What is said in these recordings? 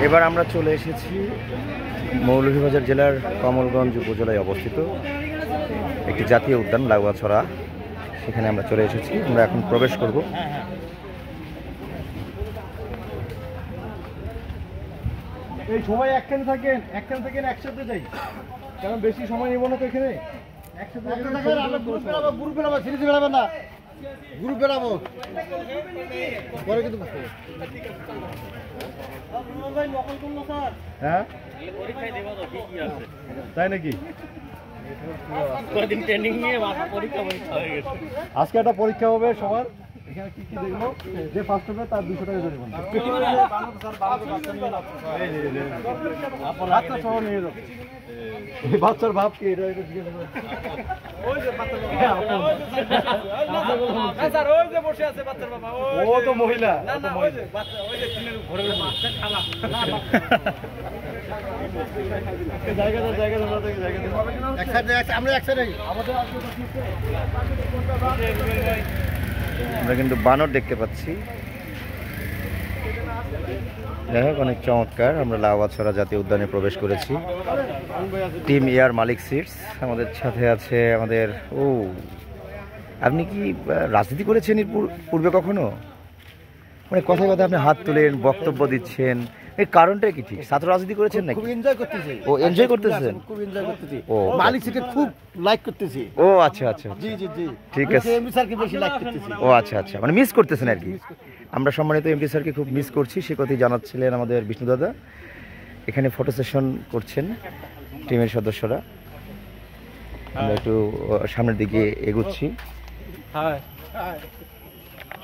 এবার আমরা চলে এসেছি মৌলভীবাজার জেলার কমলগঞ্জ উপজেলায় অবস্থিত একটি জাতীয় উদ্যান লাউয়াছড়া। সেখানে আমরা চলে এসেছি, আমরা এখন প্রবেশ করব। এই সবাই একখানে থাকেন একসাথে যাই, কারণ বেশি সময় নেব না তো এখানে। একসাথে গ্রুপ বেড়াবো, সিরিজ বেড়াবেন না, গ্রুপ বেড়াবো পরে কিন্তু। হ্যাঁ তাই নাকি? আজকে একটা পরীক্ষা হবে সবার। এখানে কি কি দেখবো, যে ফার্স্ট হবে তার 200 টাকা জরিমানা। বাচ্চা সহ নিয়ে যাবো। এই বাচ্চার ভাব কি এটা জিজ্ঞেস করো। ও তো মহিলা, আমরা কিন্তু বানর দেখতে পাচ্ছি। যাই হোক, অনেক চমৎকার। আমরা লাউয়াছড়া জাতীয় উদ্যানে প্রবেশ করেছি। টিম এয়ার মালিক সিটস আমাদের সাথে আছে। আমাদের আপনি কি রাজনীতি করেছেন এর পূর্বে কখনো? মানে কথায় কথায় আপনি হাত তুলেন, বক্তব্য দিচ্ছেন, এর কারণটা কি? ঠিক ছাত্র রাজনীতি করেছেন নাকি? খুব এনজয় করতেছি। ও এনজয় করতেছেন? খুব এনজয় করতেছি। ও মালিক সিটে খুব লাইক করতেছি। ও আচ্ছা আচ্ছা, জি জি জি, ঠিক আছে। এমপি স্যারকে বেশি লাইক করতেছি। ও আচ্ছা আচ্ছা, মানে মিস করতেছেন আর কি। আমরা সম্মানিত এমপি স্যারকে খুব মিস করছি, সে কথাই জানাচ্ছিলেন আমাদের বিষ্ণু দাদা। এখানে ফটো সেশন করছেন টিমের সদস্যরা। আমরা একটু সামনের দিকে এগুচ্ছি।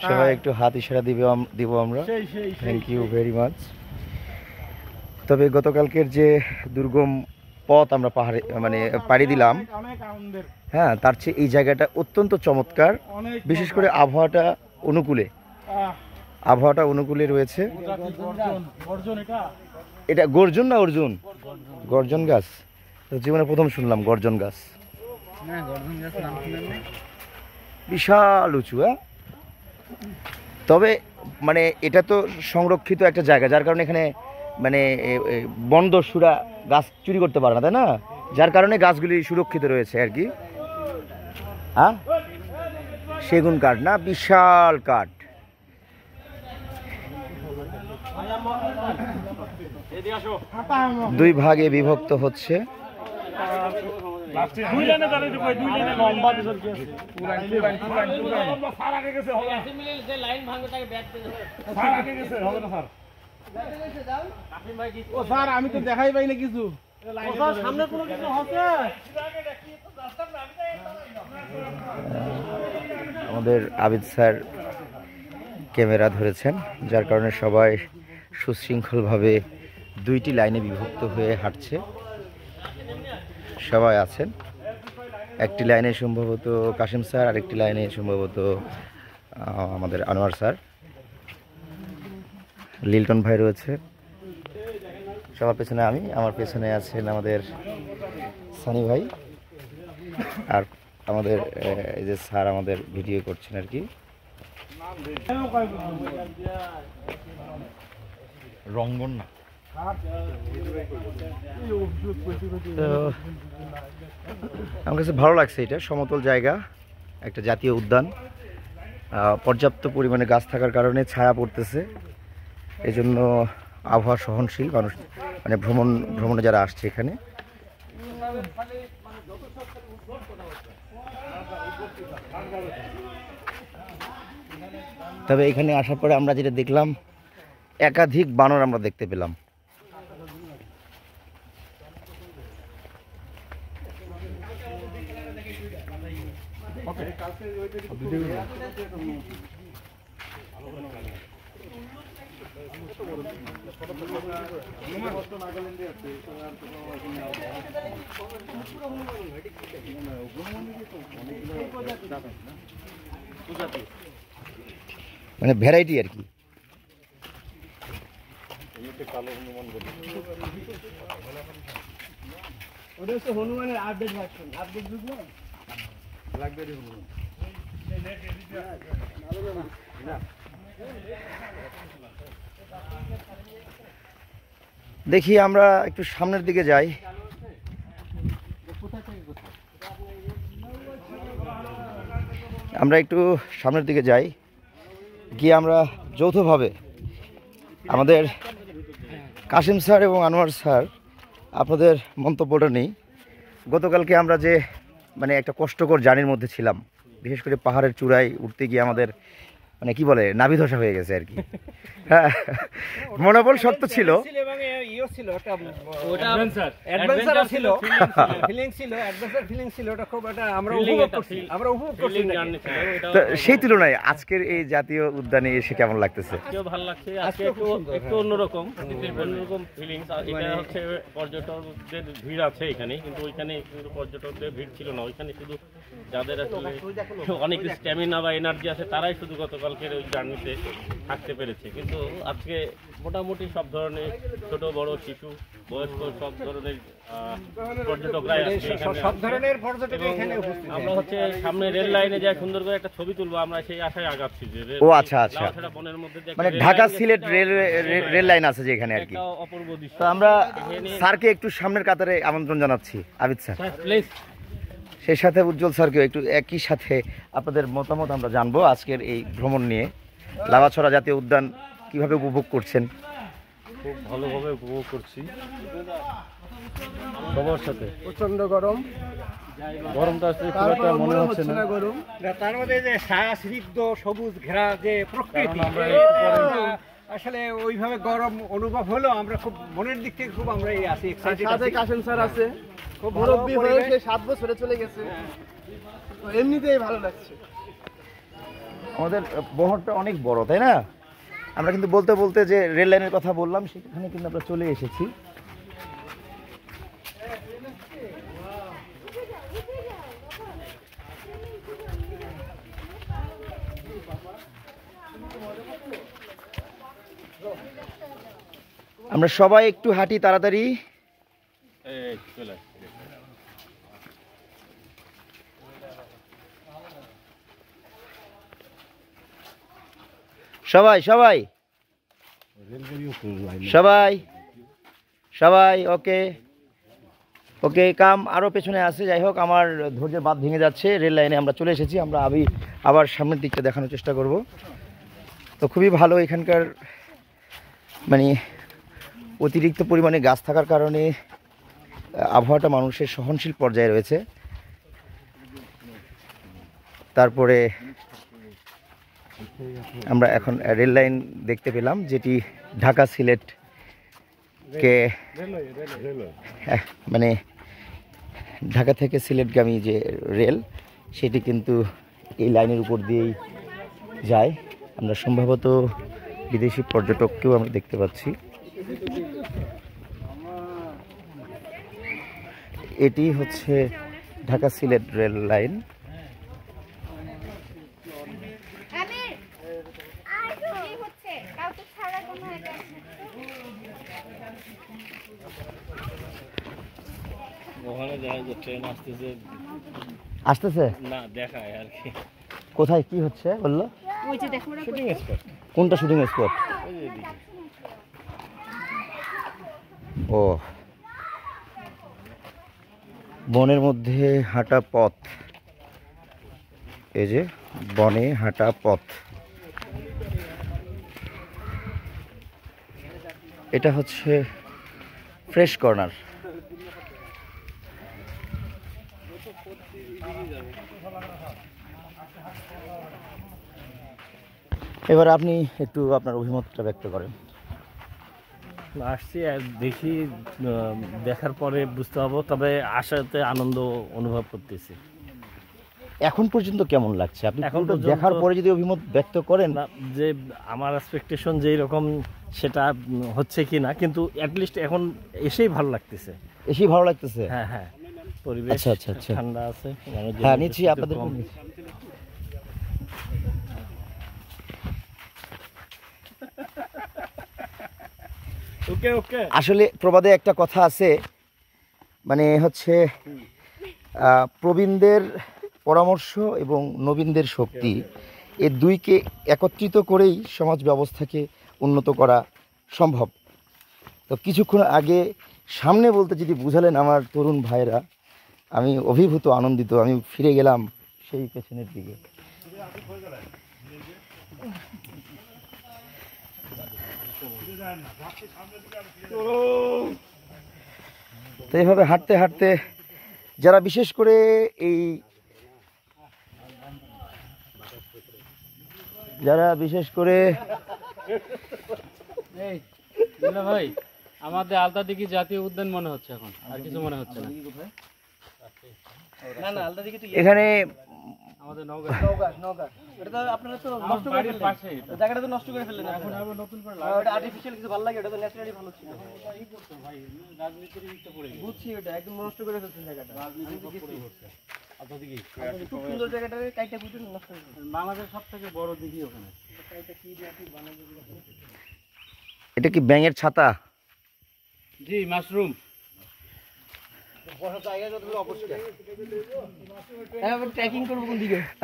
সবাই একটু হাত ইশারা দিব আমরা। Thank you very much. তবে গতকালকের যে দুর্গম পথ আমরা পাড়ি দিলাম, হ্যাঁ, তার চেয়ে এই জায়গাটা অত্যন্ত চমৎকার। বিশেষ করে আবহাওয়াটা অনুকূলে রয়েছে। এটা গর্জন না অর্জুন? গর্জন গাছ জীবনে প্রথম শুনলাম। গর্জন গাছ বিশাল উঁচু। হ্যাঁ, তবে মানে এটা তো সংরক্ষিত একটা জায়গা, যার কারণে এখানে মানে বনদস্যুরা গাছ চুরি করতে পারে না, তাই না? যার কারণে গাছগুলি সুরক্ষিত রয়েছে আর কি। হ্যাঁ, সেগুন কাঠ না, বিশাল কাঠ। দুই ভাগে বিভক্ত হচ্ছে। আমি তো দেখাই পাই না কিছু। আমাদের আবিদ স্যার ক্যামেরা ধরেছেন, যার কারণে সবাই সুশৃঙ্খলভাবে দুইটি লাইনে বিভক্ত হয়ে হাঁটছে। সবাই আছেন একটি লাইনে, সম্ভবত কাশিম স্যার, আরেকটি লাইনে সম্ভবত আমাদের আনোয়ার স্যার, লিল্টন ভাই রয়েছে। সবার পেছনে আমি, আমার পেছনে আছেন আমাদের সানি ভাই, আর আমাদের এই যে স্যার আমাদের ভিডিও করছেন আর কি। রঙ্গন না, আমার কাছে ভালো লাগছে। এটা সমতল জায়গা, একটা জাতীয় উদ্যান, পর্যাপ্ত পরিমাণে গাছ থাকার কারণে ছায়া পড়তেছে। এই জন্য আবহাওয়া সহনশীল মানুষ, মানে ভ্রমণে যারা আসছে এখানে। তবে এখানে আসার পরে আমরা যেটা দেখলাম, একাধিক বানর আমরা দেখতে পেলাম। মানে ভ্যারাইটি আর কি। ওটা হচ্ছে হনুমানের আপডেট ভার্সন, আপডেট যুগ না, ব্ল্যাকবেরি হনুমান। দেখি আমরা একটু সামনের দিকে যাই। আমরা একটু সামনের দিকে যাই, গিয়ে আমরা যৌথভাবে আমাদের কাশিম স্যার এবং আনোয়ার স্যার আপনাদের মন্তব্যটা নেই। গতকালকে আমরা যে মানে একটা কষ্টকর জার্নির মধ্যে ছিলাম, বিশেষ করে পাহাড়ের চূড়ায় উঠতে গিয়ে আমাদের মানে কি বলে নাভিধসা হয়ে গেছে আর কি। হ্যাঁ, মনোবল শক্ত ছিল। তো সেই তুলনায় আজকের এই জাতীয় উদ্যানে এসে কেমন লাগতেছে? ভালো লাগছে, আজকে একটু অন্যরকম ফিলিংস। এটা হচ্ছে পর্যটকদের ভিড় আছে এখানে, কিন্তু ওইখানে কিন্তু পর্যটকদের ভিড় ছিল না। ওইখানে শুধু যাদের আসলে অনেক স্ট্যামিনা বা এনার্জি আছে তারাই শুধু গতকালকের ওই জার্নিতে থাকতে পেরেছে। কিন্তু আজকে মোটামুটি সব ধরনের ছোট বড় শিশু বয়স্ক সব ধরনের পর্যটকরাই সব ধরনের পর্যটক এখানে উপস্থিত। আমরা হচ্ছে সামনে রেল লাইনে যাই সুন্দর করে একটা ছবি তুলবো, আমরা সেই আশায় আগাচ্ছি যে ও আচ্ছা আচ্ছা, বনের মধ্যে মানে ঢাকা সিলেট রেল লাইন আছে যেখানে আর কি। অপূর্ব দৃশ্য। তো আমরা স্যারকে একটু সামনের কাতারে আমন্ত্রণ জানাচ্ছি, আবিদ স্যার, প্লিজ। সেই সাথে উজ্জ্বল স্যারকেও একটু একই সাথে আপনাদের মতামত আমরা জানবো আজকের এই ভ্রমণ নিয়ে। লাভাছড়া জাতীয় উদ্যান কিভাবে উপভোগ করছেন? খুব ভালোভাবে উপভোগ করছি সবার সাথে। প্রচন্ড গরম, গরমটা আসলে খুব একটা মনে হচ্ছে না। গরম তার মধ্যে যে স্নিগ্ধ সবুজ ঘেরা যে প্রকৃতি, আসলে ওইভাবে গরম অনুভব হলো। আমরা খুব মনের দিক থেকে খুব আমরা এই আছি এক্সাইটেড আছি। কাশেম স্যার আছে, খুব মুরব্বী হয়ে পরিবেশ। সে 7 বছরে চলে গেছে, তো এমনিতেই ভালো লাগছে। আমাদের বহরটা অনেক বড়, তাই না? আমরা কিন্তু বলতে বলতে যে রেল লাইনের কথা বললাম সেখানে কিন্তু আমরা চলে এসেছি। আমরা সবাই একটু হাঁটি তাড়াতাড়ি। এই চলে আসছে। সবাই সবাই সবাই সবাই ওকে ওকে, কাম আরও পেছনে আছে। যাই হোক, আমার ধৈর্যের বাঁধ ভেঙে যাচ্ছে। রেল লাইনে আমরা চলে এসেছি। আমরা আবার সামনের দিকটা দেখানোর চেষ্টা করব। তো খুবই ভালো, এখানকার মানে অতিরিক্ত পরিমাণে গাছ থাকার কারণে আবহাওয়াটা মানুষের সহনশীল পর্যায়ে রয়েছে। তারপরে আমরা এখন রেল লাইন দেখতে পেলাম, যেটি ঢাকা সিলেটকে মানে ঢাকা থেকে সিলেটগামী যে রেল, সেটি কিন্তু এই লাইনের উপর দিয়েই যায়। আমরা সম্ভবত বিদেশি পর্যটককেও আমরা দেখতে পাচ্ছি। এটি হচ্ছে ঢাকা সিলেট রেল লাইন। ওখানে যায় যে ট্রেন আসতেছে আসতেছে না, দেখায় আর কি। কোথায় কি হচ্ছে বললো? Shooting spot. কোনটা শুটিং স্পট? ও, বনের মধ্যে হাঁটা পথ, এই যে বনে হাঁটা পথ, এটা হচ্ছে ফ্রেশ কর্নার। এবার আপনি একটু আপনার অভিমতটা ব্যক্ত করেন। আসছি আর দেখি, দেখার পরে বুঝতে পারবো, তবে আসাতে আনন্দ অনুভব করতেছি। এখন পর্যন্ত কেমন লাগছে আপনি এখন পুরোটা পর্যন্ত দেখার পরে যদি অভিমত ব্যক্ত করেন? না, যে আমার এক্সপেকটেশন যেই রকম সেটা হচ্ছে কি না, কিন্তু অ্যাটলিস্ট এখন এসেই ভালো লাগতেছে। এসেই ভালো লাগতেছে? হ্যাঁ হ্যাঁ, পরিবেশ আচ্ছা আচ্ছা আচ্ছা, ঠান্ডা আছে। হ্যাঁ নিচ্ছি আপনাদের। ওকে ওকে। আসলে প্রবাদে একটা কথা আছে, মানে হচ্ছে প্রবীণদের পরামর্শ এবং নবীনদের শক্তি, এই দুইকে একত্রিত করেই সমাজ ব্যবস্থাকে উন্নত করা সম্ভব। তো কিছুক্ষণ আগে সামনে বলতে যদি বুঝালেন আমার তরুণ ভাইরা, আমি অভিভূত আনন্দিত। আমি ফিরে গেলাম সেই পেছনের দিকে। তো এইভাবে হাঁটতে হাঁটতে যারা বিশেষ করে ভাই আমাদের আলতাদিঘি জাতীয় উদ্যান মনে হচ্ছে এখন, আর কিছু মনে হচ্ছে না। এখানে আমাদের নওগাঁ এটা তো আপনারা তো নষ্ট করে ফেললেন, জায়গাটা তো নষ্ট করে ফেললেন। এখন আবার নতুন করে ওটা আর্টিফিশিয়াল কিছু ভালো লাগে, এটা তো ন্যাচারালি ভালো ছিল। এই করতে ভাই রাজনীতির দিকটা পড়ে গেছে, বুঝছি, এটা একদম নষ্ট করে ফেলছেন জায়গাটা। রাজনীতি পড়ে গেছে আলতাদিঘি, খুব সুন্দর জায়গাটাকে কাইটা কুইটা নষ্ট করে ফেলছেন। বাংলাদেশের সবথেকে বড় দিঘি ওখানে। এটা কি দিয়ে বানানো? এটা কি ব্যাঙের ছাতা? জি, মাশরুম।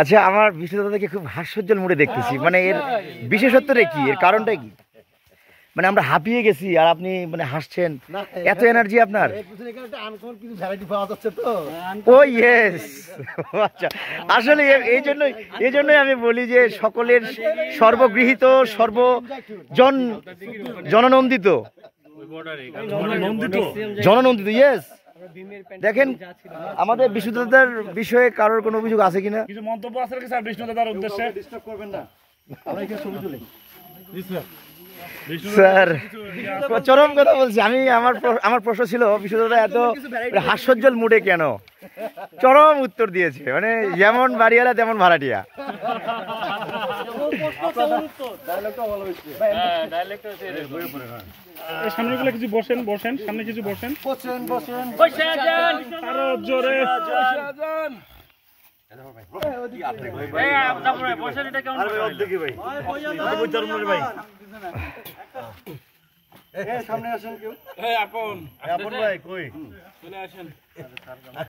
আচ্ছা, আমার বিশেষতাকে খুব হাস্যোজ্জ্বল মুড়ে দেখতেছি, মানে এর বিশেষত্বটা কি, এর কারণটা কি? মানে আমরা হাঁপিয়ে গেছি আর আপনি মানে হাসছেন, এত এনার্জি আপনার। ও ইয়েস, আচ্ছা, আসলে এই জন্যই আমি বলি যে সকলের সর্বগৃহীত জননন্দিত ইয়েস। দেখেন আমাদের বিষ্ণুদাদার বিষয়ে কারোর কোনো অভিযোগ আছে কিনা? কিছু মন্তব্য আছে কি স্যার বিষ্ণুদাদার উদ্দেশ্যে? ডিস্টার্ব করবেন না, আমরা এখানে ছবি তুলি। স্যার চরম কথা বলছি আমি। আমার প্রশ্ন ছিল বিষ্ণুদাদা এত হাস্যোজ্জ্বল মুডে কেন? চরম উত্তর দিয়েছে, মানে যেমন বাড়িওয়ালা তেমন ভাড়াটিয়া। সামনেগুলো কিছু বসেন, সামনে কিছু বসেন। আরো জোরে সামনে আসেন কেউ, আপন ভাই কই চলে আসেন।